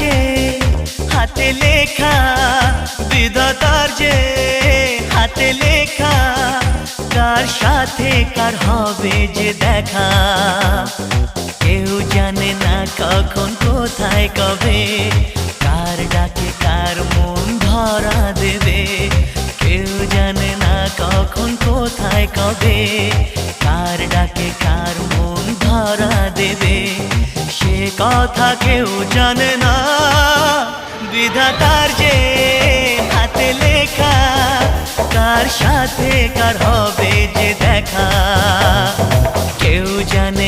যে হাতে লেখা, বিধাতার যে হাতে লেখা, কার সাথে কার হবে যে দেখা। কেউ জানে না কখন কোথায় কবে, কার ডাকে কার মন ধরা দেবে। কেউ জানে না কখন কোথায় কবে, কার ডাকে কার মন ধরা দেবে। সে কথা কেউ জানে না, বিধাতার যে হাতে লেখা, কার সাথে কার হবে যে দেখা। কেউ জানে